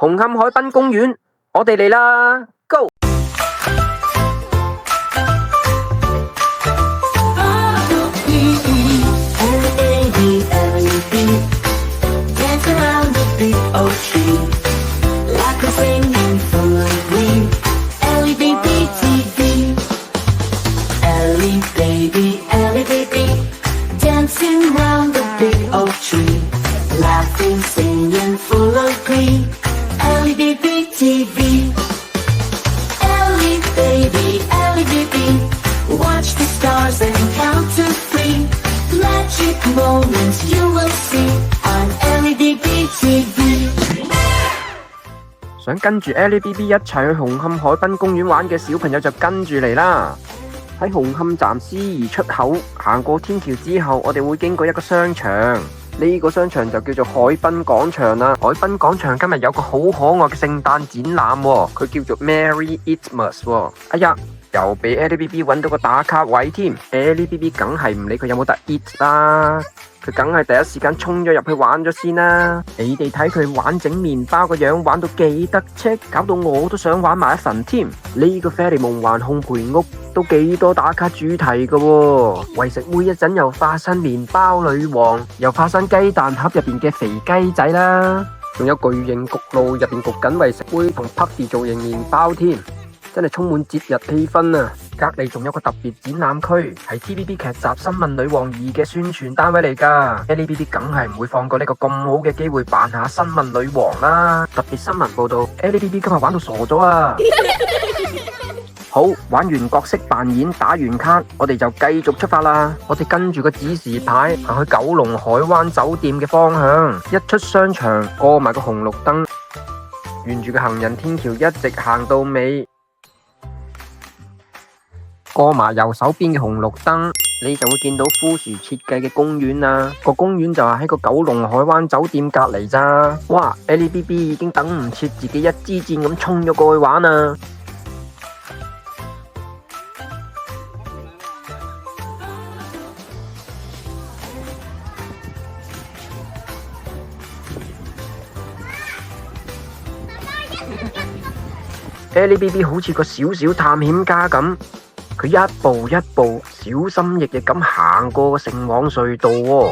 紅磡海濱公園，我哋嚟啦 ，Go！想跟住 LBB 一齊去紅磡海濱公園玩嘅小朋友就跟住嚟啦！喺紅磡站 C2 出口行過天橋之後，我哋會經過一個商場，呢個商場就叫做海濱廣場啦。海濱廣場今日有個好可愛嘅聖誕展覽，佢叫做 Merry Xmas。哎呀，又俾 LBB 揾到個打卡位添，LBB 梗係唔理佢有冇得 eat 啦。佢梗係第一時間衝咗入去玩咗先啦！你哋睇佢玩整麵包個樣，玩到幾得戚，搞到我都想玩埋一份添。呢個啡利夢幻烘焙屋都幾多打卡主題㗎喎，為食妹一陣又化身麵包女王，又化身雞蛋盒入邊嘅肥雞仔啦，仲有巨型焗爐入邊焗緊為食妹同 Puffy 造型麵包添，真係充滿節日氣氛啊！隔籬仲有個特別展覽區，係 TVB 劇集《新聞女王2》嘅宣傳單位嚟噶。LBB 梗係唔會放過呢個咁好嘅機會，扮下新聞女王啦！特別新聞報道，LBB 今日玩到傻咗啊！好，玩完角色扮演，打完卡，我哋就繼續出發啦！我哋跟住個指示牌行去九龍海灣酒店嘅方向，一出商場過埋個紅綠燈，沿住個行人天橋一直行到尾。過埋右手邊嘅紅綠燈，你就會見到富庶設計嘅公園啦。個公園就係喺個九龍海灣酒店隔籬咋。哇 ！LBB 已經等唔切自己一支箭咁衝咗過去玩啦。LBB 好似個小小探險家咁。佢一步一步小心翼翼咁行過個聖王隧道喎，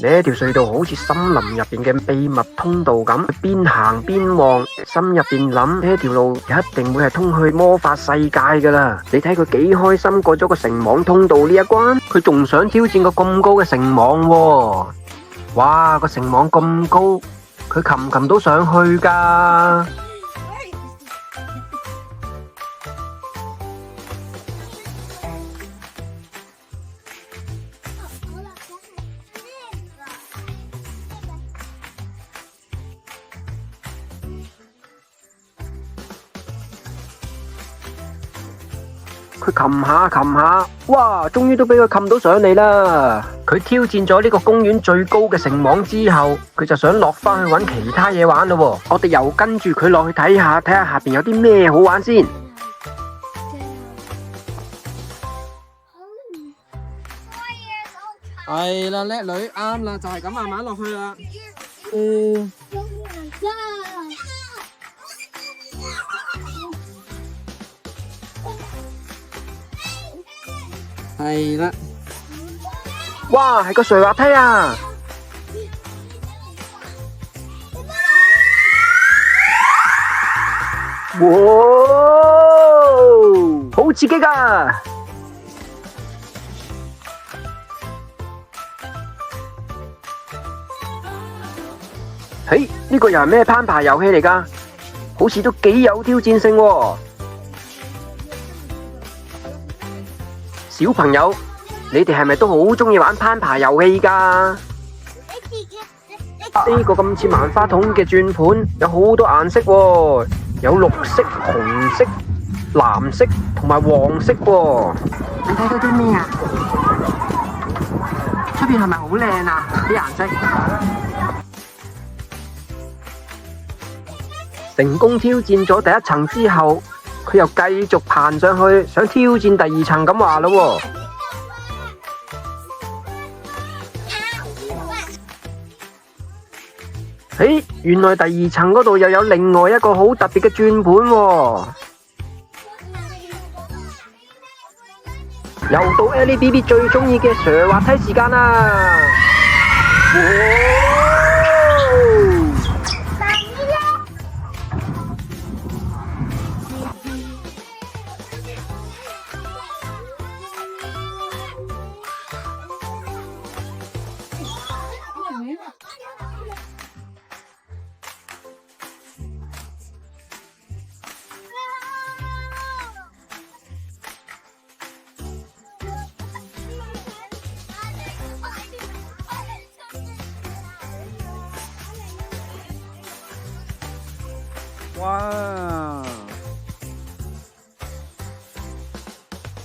呢條隧道好似森林入邊嘅秘密通道咁，邊行邊望，心入邊諗呢條路一定會係通去魔法世界噶啦。你睇佢幾開心過咗個聖王通道呢一關，佢仲想挑戰個咁高嘅聖王喎。哇，個聖王咁高，佢擒唔擒到上去噶？佢擒下擒下，哇！終於都俾佢擒到上嚟啦！佢挑戰咗呢個公園最高嘅城網之後，佢就想落返去揾其他嘢玩咯。我哋又跟住佢落去睇下，睇下下邊有啲咩好玩先。係啦，叻女，啱啦，就係咁慢慢落去啦。係啦，哇，係個垂滑梯啊！哇，好刺激啊！嘿，呢個又係咩攀爬遊戲嚟㗎？好似都幾有挑戰性喎。小朋友，你哋係咪都好鍾意玩攀爬遊戲㗎？呢個咁似萬花筒嘅轉盤，有好多顏色喎，有綠色、紅色、藍色同埋黃色喎。你睇到啲咩啊？出邊係咪好靚啊？啲顏色。成功挑戰咗第一層之後，佢又繼續爬上去，想挑戰第二層咁話咯。誒，原來第二層嗰度又有另外一個好特別嘅轉盤喎。又到 Ellie BB 最中意嘅斜滑梯時間啦！哇，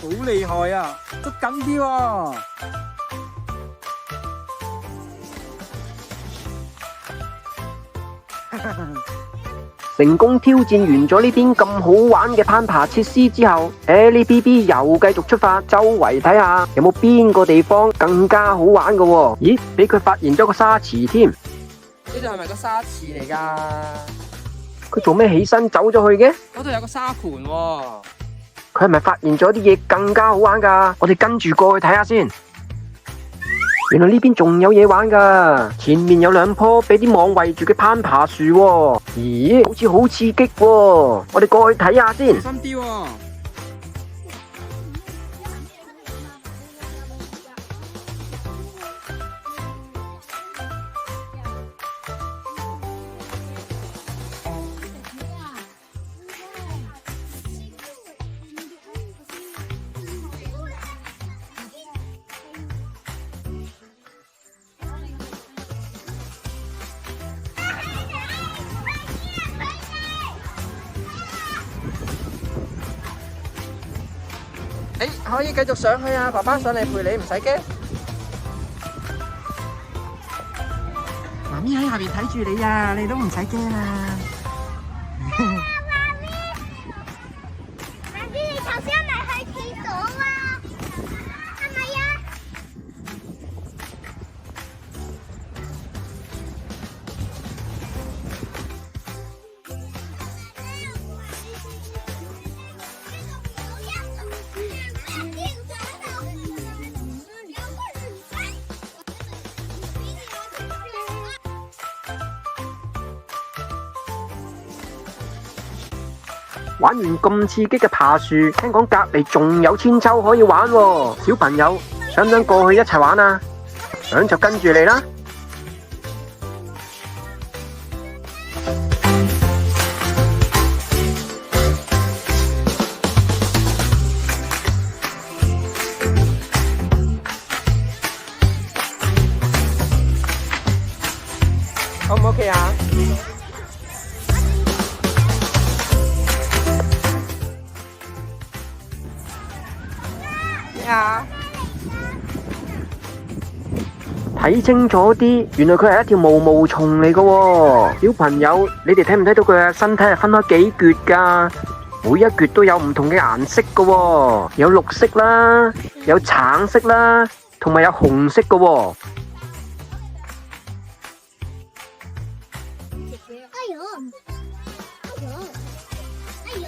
好厲害啊！捉緊啲喎！成功挑戰完咗呢邊咁好玩嘅攀爬設施之後，Ellie BB 又繼續出發，周圍睇下有冇邊個地方更加好玩嘅喎。咦，俾佢發現咗個沙池添。呢度係咪個沙池嚟㗎？佢做咩起身走咗去嘅？嗰度有個沙盤喎。佢係咪發現咗啲嘢更加好玩㗎？我哋跟住過去睇下先。原來呢邊仲有嘢玩㗎，前面有兩棵俾啲網圍住嘅攀爬樹喎。咦，好似好刺激喎！我哋過去睇下先。小心啲喎！可以繼續上去啊！爸爸上嚟陪你，唔使驚。媽咪喺下邊睇住你啊，你都唔使驚啊！媽咪，你頭先係咪去廁所啊？係咪啊？玩完咁刺激嘅爬樹，聽講隔籬仲有千秋可以玩喎。小朋友想唔想過去一齊玩啊？想就跟住嚟啦。好唔 OK 啊？睇清楚啲，原來佢係一條毛毛蟲嚟㗎喎。小朋友，你哋睇唔睇到佢嘅身體係分開幾橛㗎？每一橛都有唔同嘅顏色㗎喎，有綠色啦，有橙色啦，同埋有紅色㗎喎。哎呦，哎呦，哎呦！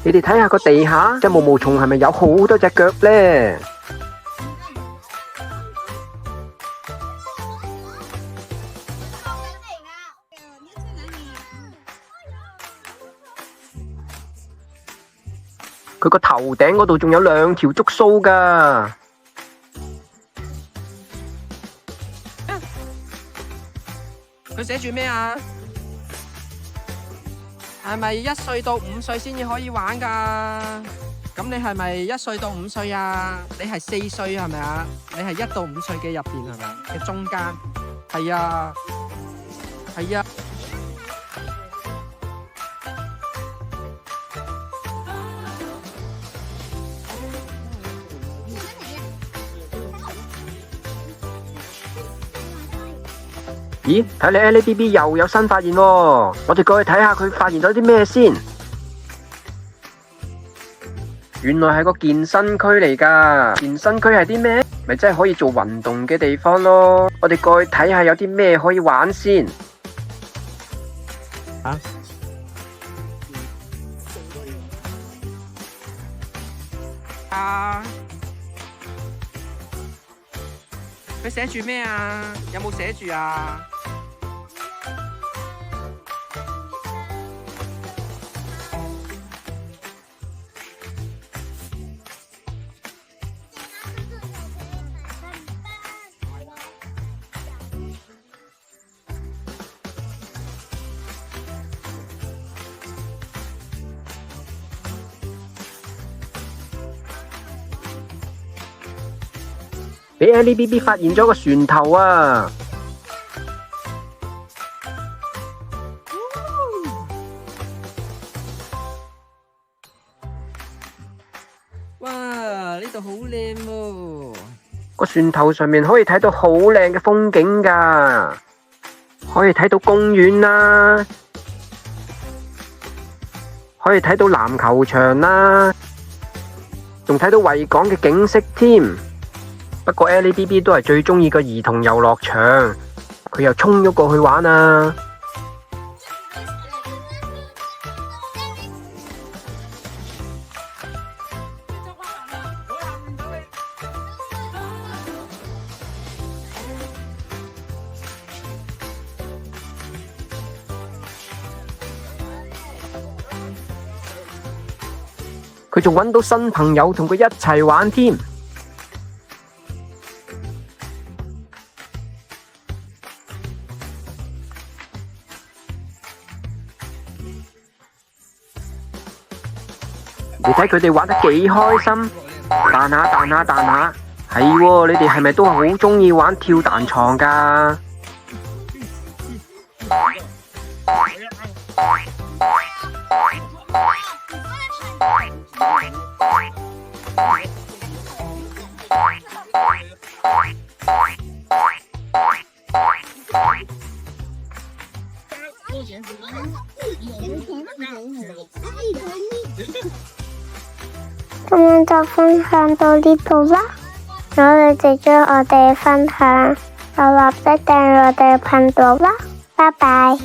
你哋睇下個地下，隻毛毛蟲係咪有好多隻腳呢？佢個頭頂嗰度仲有兩條觸鬚㗎。佢寫住咩啊？係咪1歲到5歲先至可以玩噶？咁你係咪1歲到5歲啊？你係4歲係咪啊？你係1到5歲嘅入邊係咪啊？嘅中間係啊，係啊。咦，睇嚟 Ellie BB 又有新發現喎，我哋過去睇下佢發現咗啲咩先。原來係個健身區嚟㗎。健身區係啲咩？咪真係可以做運動嘅地方咯。我哋過去睇下有啲咩可以玩先。佢寫住咩啊？有冇寫住啊？俾 LBB 發現咗個船頭啊！哇！呢度好靚喎！個船頭上面可以睇到好靚嘅風景㗎，可以睇到公園啦，可以睇到籃球場啦，仲睇到維港嘅景色添。不過 LBB 都係最鍾意個兒童遊樂場，佢又衝咗過去玩啊！佢仲搵到新朋友同佢一齊玩添。你睇佢哋玩得幾開心，彈下彈下彈下，係喎，你哋係咪都好鍾意玩跳彈床㗎？咁樣就分享到呢度啦。如果你哋中意我哋嘅分享，就立即訂閱我哋嘅頻道啦。拜拜。